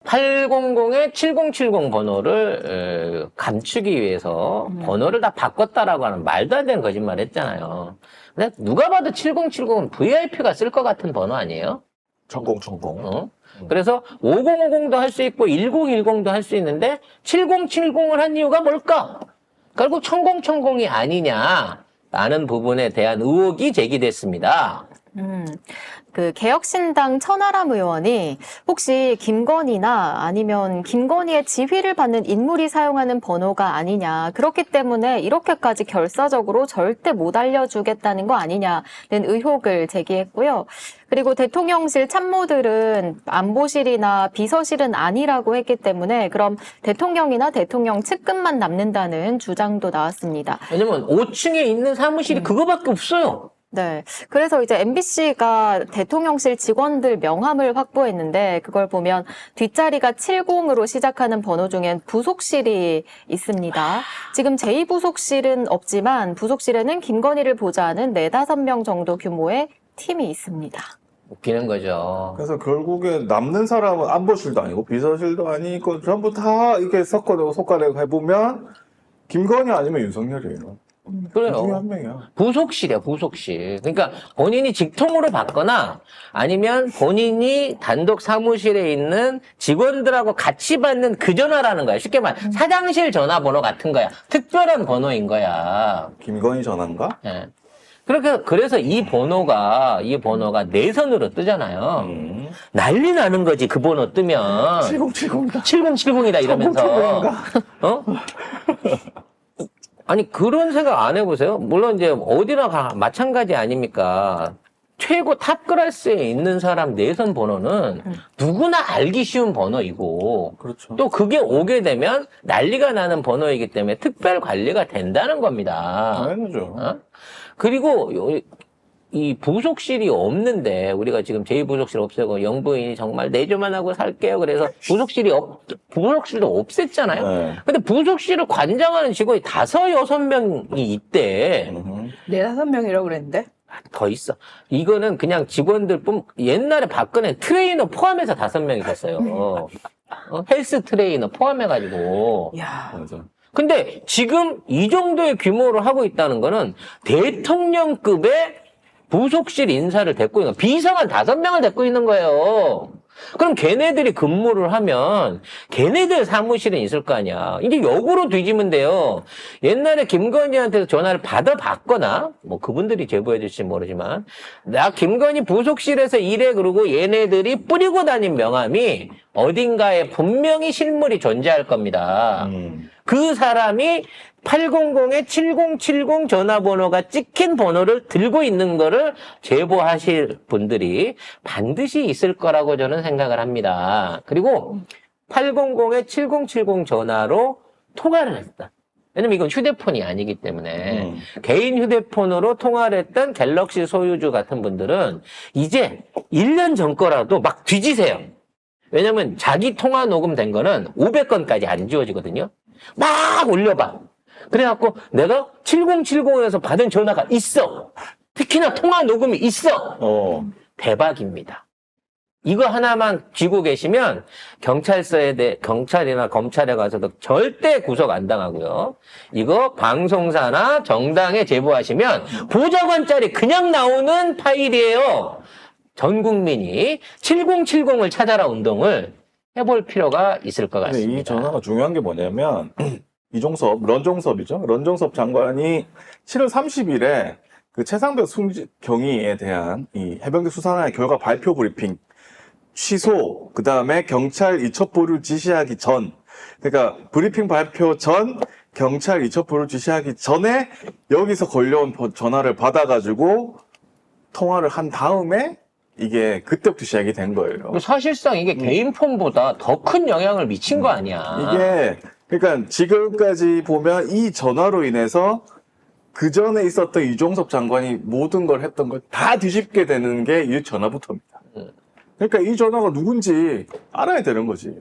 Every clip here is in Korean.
800에 7070 번호를 감추기 위해서 번호를 다 바꿨다라고 하는 말도 안 되는 거짓말 했잖아요. 근데 누가 봐도 7070은 VIP가 쓸 것 같은 번호 아니에요? 천공. 그래서 5050도 할 수 있고 1010도 할 수 있는데 7070을 한 이유가 뭘까? 결국 1010이 아니냐라는 부분에 대한 의혹이 제기됐습니다. 그 개혁신당 천하람 의원이 혹시 김건희나 아니면 김건희의 지휘를 받는 인물이 사용하는 번호가 아니냐. 그렇기 때문에 이렇게까지 결사적으로 절대 못 알려주겠다는 거 아니냐는 의혹을 제기했고요. 그리고 대통령실 참모들은 안보실이나 비서실은 아니라고 했기 때문에 그럼 대통령이나 대통령 측근만 남는다는 주장도 나왔습니다. 왜냐면 5층에 있는 사무실이 그거밖에 없어요. 네. 그래서 이제 MBC가 대통령실 직원들 명함을 확보했는데 그걸 보면 뒷자리가 70으로 시작하는 번호 중엔 부속실이 있습니다. 지금 제2부속실은 없지만 부속실에는 김건희를 보좌하는 4-5명 정도 규모의 팀이 있습니다. 웃기는 거죠. 그래서 결국에 남는 사람은 안보실도 아니고 비서실도 아니고 전부 다 이렇게 섞어내고 솎아내고 해보면 김건희 아니면 윤석열이에요. 그 중에 그래요. 한 명이야. 부속실이야, 부속실. 그러니까 본인이 직통으로 받거나 아니면 본인이 단독 사무실에 있는 직원들하고 같이 받는 그 전화라는 거야. 쉽게 말, 사장실 전화번호 같은 거야. 특별한 번호인 거야. 김건희 전화인가? 예. 그래서 이 번호가 내선으로 뜨잖아요. 난리 나는 거지, 그 번호 뜨면. 7070이다. 7070이다 이러면서. 7070인가? 어? 아니, 그런 생각 안 해보세요? 물론 이제 어디나 마찬가지 아닙니까? 최고 탑 클래스에 있는 사람 내선 번호는 누구나 알기 쉬운 번호이고, 그렇죠. 또 그게 오게 되면 난리가 나는 번호이기 때문에 특별 관리가 된다는 겁니다. 당연하죠. 어? 그리고 이 부속실이 없는데 우리가 지금 제2부속실 없애고 영부인이 정말 내조만 하고 살게요. 그래서 부속실도 없앴잖아요. 네. 근데 부속실을 관장하는 직원이 5-6명이 있대. 4-5명이라고 그랬는데? 더 있어. 이거는 그냥 직원들뿐, 옛날에 박근혜 트레이너 포함해서 5명 있었어요. 헬스 트레이너 포함해가지고. 야, 맞아. 근데 지금 이 정도의 규모로 하고 있다는 거는 대통령급의 부속실 인사를 데리고 있는 거예요. 비서관 5명을 데리고 있는 거예요. 그럼 걔네들이 근무를 하면 걔네들 사무실은 있을 거 아니야. 이제 역으로 뒤지면 돼요. 옛날에 김건희한테서 전화를 받아봤거나 뭐 그분들이 제보해 줄지 모르지만 나 김건희 부속실에서 일해 그러고 얘네들이 뿌리고 다닌 명함이 어딘가에 분명히 실물이 존재할 겁니다. 그 사람이 800에 7070 전화번호가 찍힌 번호를 들고 있는 거를 제보하실 분들이 반드시 있을 거라고 저는 생각을 합니다. 그리고 800에 7070 전화로 통화를 했다. 왜냐면 이건 휴대폰이 아니기 때문에 개인 휴대폰으로 통화를 했던 갤럭시 소유주 같은 분들은 이제 1년 전 거라도 막 뒤지세요. 왜냐면 자기 통화 녹음된 거는 500건까지 안 지워지거든요. 막 올려봐. 그래갖고 내가 7070에서 받은 전화가 있어. 특히나 통화 녹음이 있어. 대박입니다. 이거 하나만 쥐고 계시면 경찰이나 검찰에 가서도 절대 구속 안 당하고요. 이거 방송사나 정당에 제보하시면 보좌관짜리 그냥 나오는 파일이에요. 전 국민이 7070을 찾아라 운동을 해볼 필요가 있을 것 근데 같습니다. 이 전화가 중요한 게 뭐냐면 런종섭이죠. 런종섭 장관이 7월 30일에 그 최상병 경위에 대한 이 해병대 수사단의 결과 발표 브리핑 취소, 그 다음에 경찰 이첩 보류 지시하기 전, 그러니까 브리핑 발표 전 경찰 이첩 보류 지시하기 전에 여기서 걸려온 전화를 받아가지고 통화를 한 다음에 이게 그때부터 시작이 된 거예요. 사실상 이게 개인 폰보다 더 큰 영향을 미친 거 아니야. 이게 그러니까 지금까지 보면 이 전화로 인해서 그 전에 있었던 이종섭 장관이 모든 걸 했던 걸 다 뒤집게 되는 게 이 전화부터입니다. 그러니까 이 전화가 누군지 알아야 되는 거지.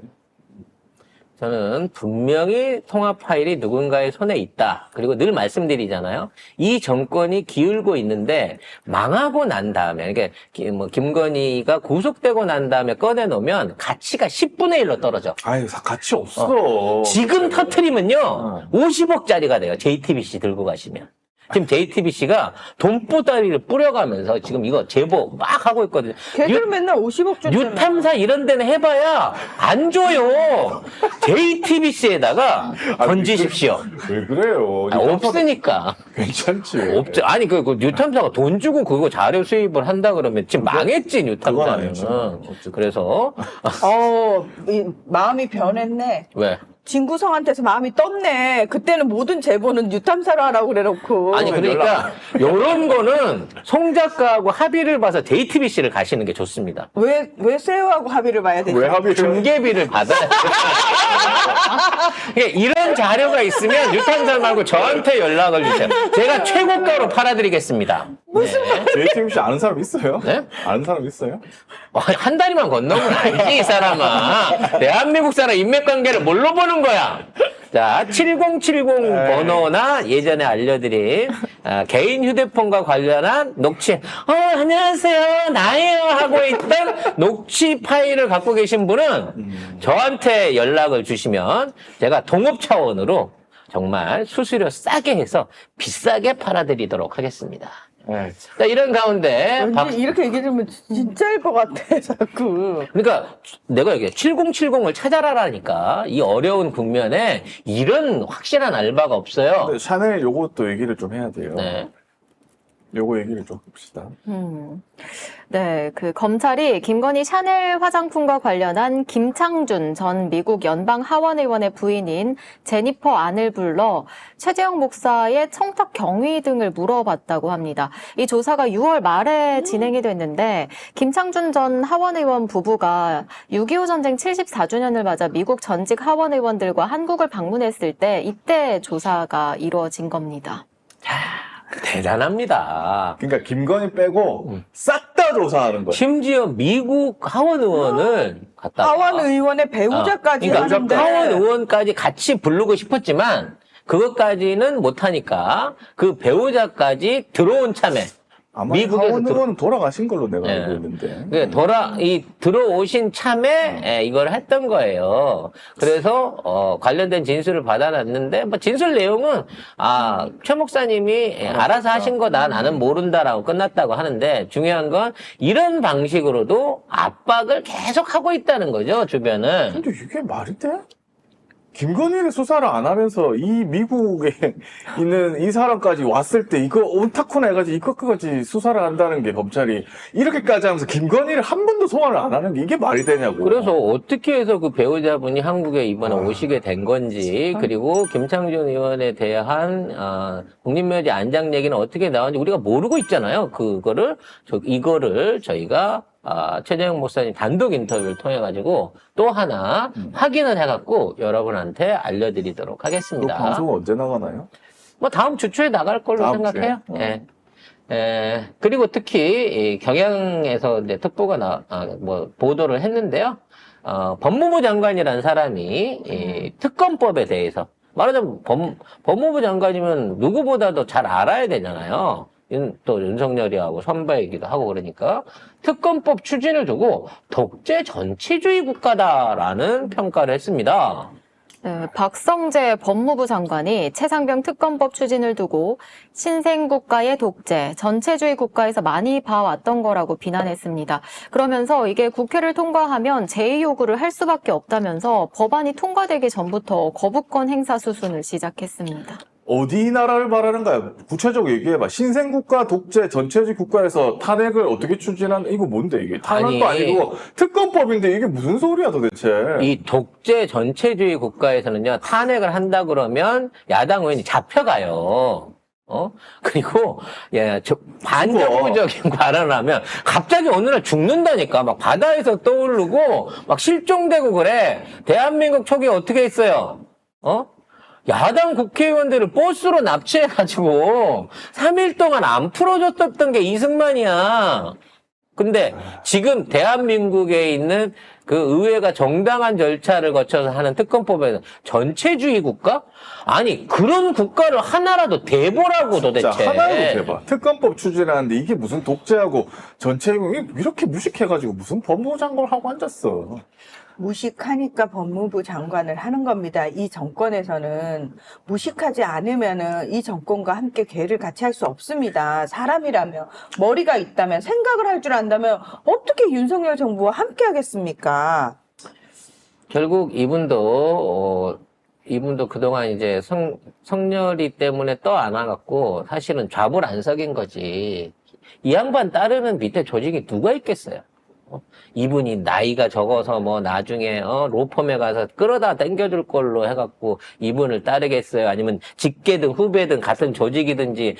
저는 분명히 통합 파일이 누군가의 손에 있다. 그리고 늘 말씀드리잖아요. 이 정권이 기울고 있는데 망하고 난 다음에, 그러니까 김건희가 구속되고 난 다음에 꺼내놓으면 가치가 10분의 1로 떨어져. 아유, 가치 없어. 지금 터트리면요, 50억짜리가 돼요. JTBC 들고 가시면. 지금 JTBC가 돈보다리를 뿌려가면서 지금 이거 제보 막 하고 있거든요. 걔들 맨날 50억 줬잖아. 뉴탐사 이런 데는 해봐야 안 줘요. JTBC에다가 던지십시오. 왜 그래요? 없으니까. 괜찮지. 없죠. 아니, 그 뉴탐사가 돈 주고 그거 자료 수입을 한다 그러면 지금 망했지, 그건 뉴탐사는. 아니죠. 어쨌든. 그래서, 마음이 변했네. 왜? 진구성한테서 마음이 떴네. 그때는 모든 제보는 뉴탐사로 하라고 그래놓고. 아니, 그러니까, 요런 거는 송 작가하고 합의를 봐서 JTBC를 가시는 게 좋습니다. 왜 세요하고 합의를 봐야 되지? 왜 합의를? 중개비를 받아야 돼. 이런 자료가 있으면 뉴탐사 말고 저한테 연락을 주세요. 제가 최고가로 팔아드리겠습니다. 무슨 JTBC 아는 사람 있어요? 네? 아는 사람 있어요? 한 다리만 건너면 알지, 이 사람아. 대한민국 사람 인맥관계를 뭘로 보는 거야? 자, 7070 번호나 예전에 알려드린 개인 휴대폰과 관련한 녹취, 안녕하세요, 나예요 하고 있던 녹취 파일을 갖고 계신 분은 저한테 연락을 주시면 제가 동업 차원으로 정말 수수료 싸게 해서 비싸게 팔아드리도록 하겠습니다. 네. 자, 이런 가운데 왠지 이렇게 얘기해주면 진짜일 것 같아, 자꾸. 그러니까 내가 얘기해 7070을 찾아라라니까 이 어려운 국면에 이런 확실한 알바가 없어요. 근데 샤넬 요것도 얘기를 좀 해야 돼요. 네. 요거 얘기를 좀 봅시다. 네, 그 검찰이 김건희 샤넬 화장품과 관련한 김창준 전 미국 연방 하원 의원의 부인인 제니퍼 안을 불러 최재형 목사의 청탁 경위 등을 물어봤다고 합니다. 이 조사가 6월 말에 진행이 됐는데 김창준 전 하원 의원 부부가 6.25 전쟁 74주년을 맞아 미국 전직 하원 의원들과 한국을 방문했을 때 이때 조사가 이루어진 겁니다. 대단합니다. 그러니까 김건희 빼고 싹 다 조사하는 거예요. 심지어 미국 하원 의원을 갖다가 하원 의원의 배우자까지 그러니까 하는데. 하원 의원까지 같이 부르고 싶었지만 그것까지는 못하니까 그 배우자까지 들어온 참에 아마 미국에서 하원 의원은 돌아가신 걸로 내가 네. 알고 있는데. 들어오신 참에 이걸 했던 거예요. 그래서 관련된 진술을 받아놨는데 뭐 진술 내용은 최 목사님이 알아서 하신 거다 나는 모른다라고 끝났다고 하는데 중요한 건 이런 방식으로도 압박을 계속 하고 있다는 거죠 주변은. 근데 이게 말이 돼? 김건희를 수사를 안 하면서 이 미국에 있는 이 사람까지 왔을 때 이거 온타쿠나 해가지고 이것까지 수사를 한다는 게 검찰이 이렇게까지 하면서 김건희를 한 번도 소환을 안 하는 게 이게 말이 되냐고. 그래서 어떻게 해서 그 배우자분이 한국에 이번에 오시게 된 건지 그리고 김창준 의원에 대한 국립묘지 안장 얘기는 어떻게 나왔는지 우리가 모르고 있잖아요. 이거를 저희가 최재형 목사님 단독 인터뷰를 통해 가지고 또 하나 확인을 해갖고 여러분한테 알려드리도록 그 하겠습니다. 방송은 언제 나가나요? 뭐 다음 주 초에 나갈 걸로 다음 생각해요. 주에? 그리고 특히 이 경향에서 이제 특보가 보도를 했는데요. 법무부 장관이라는 사람이 이 특검법에 대해서 말하자면 법무부 장관이면 누구보다도 잘 알아야 되잖아요. 또 윤석열이하고 선배이기도 하고 그러니까 특검법 추진을 두고 독재 전체주의 국가다라는 평가를 했습니다. 네, 박성재 법무부 장관이 최상병 특검법 추진을 두고 신생국가의 독재, 전체주의 국가에서 많이 봐왔던 거라고 비난했습니다. 그러면서 이게 국회를 통과하면 제2 요구를 할 수밖에 없다면서 법안이 통과되기 전부터 거부권 행사 수순을 시작했습니다. 어디 나라를 말하는가요? 구체적으로 얘기해봐. 신생국가, 독재, 전체주의 국가에서 탄핵을 어떻게 추진하는, 이거 뭔데, 이게? 탄핵도 아니고, 특검법인데 이게 무슨 소리야, 도대체? 이 독재 전체주의 국가에서는요, 탄핵을 한다 그러면 야당 의원이 잡혀가요. 그리고, 반정부적인 발언을 하면 갑자기 어느 날 죽는다니까. 막 바다에서 떠오르고, 막 실종되고 그래. 대한민국 초기에 어떻게 했어요? 야당 국회의원들을 버스로 납치해가지고 3일 동안 안 풀어줬었던 게 이승만이야. 근데 지금 대한민국에 있는 그 의회가 정당한 절차를 거쳐서 하는 특검법에는 전체주의 국가? 아니 그런 국가를 하나라도 대보라고 도대체. 자, 하나로 대봐. 특검법 추진하는데 이게 무슨 독재하고 전체국이 이렇게 무식해가지고 무슨 법무부 장관을 하고 앉았어. 무식하니까 법무부 장관을 하는 겁니다. 이 정권에서는 무식하지 않으면은 이 정권과 함께 괴를 같이 할 수 없습니다. 사람이라면 머리가 있다면 생각을 할 줄 안다면 어떻게 윤석열 정부와 함께 하겠습니까? 결국 이분도 그동안 이제 성렬이 때문에 떠 안아갖고 사실은 좌불안석인 거지. 이 양반 따르는 밑에 조직이 누가 있겠어요? 이분이 나이가 적어서 뭐 나중에 로펌에 가서 끌어다 당겨줄 걸로 해갖고 이분을 따르겠어요? 아니면 직계든 후배든 같은 조직이든지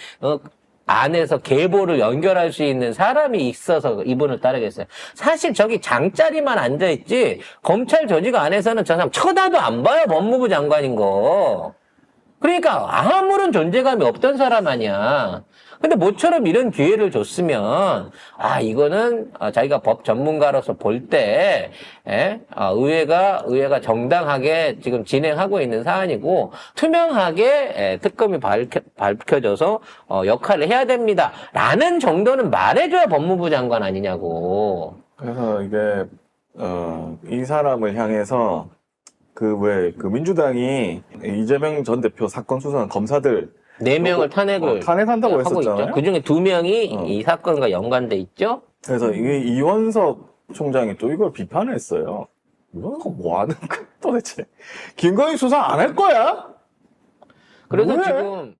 안에서 계보를 연결할 수 있는 사람이 있어서 이분을 따르겠어요? 사실 저기 장자리만 앉아있지 검찰 조직 안에서는 저 사람 쳐다도 안 봐요. 법무부 장관인 거. 그러니까 아무런 존재감이 없던 사람 아니야. 근데 모처럼 이런 기회를 줬으면 이거는 자기가 법 전문가로서 볼 때 의회가 정당하게 지금 진행하고 있는 사안이고 투명하게 특검이 밝혀져서 역할을 해야 됩니다라는 정도는 말해줘야 법무부 장관 아니냐고. 그래서 이게 이 사람을 향해서 그 민주당이 이재명 전 대표 사건 수사한 검사들 4명을 탄핵한다고 하고 했었잖아요. 있죠. 그중에 2명이 이 사건과 연관돼 있죠. 그래서 이게 이원석 총장이 또 이걸 비판했어요. 이거 뭐 하는 거야 도대체? 김건희 수사 안 할 거야? 그래서 왜? 지금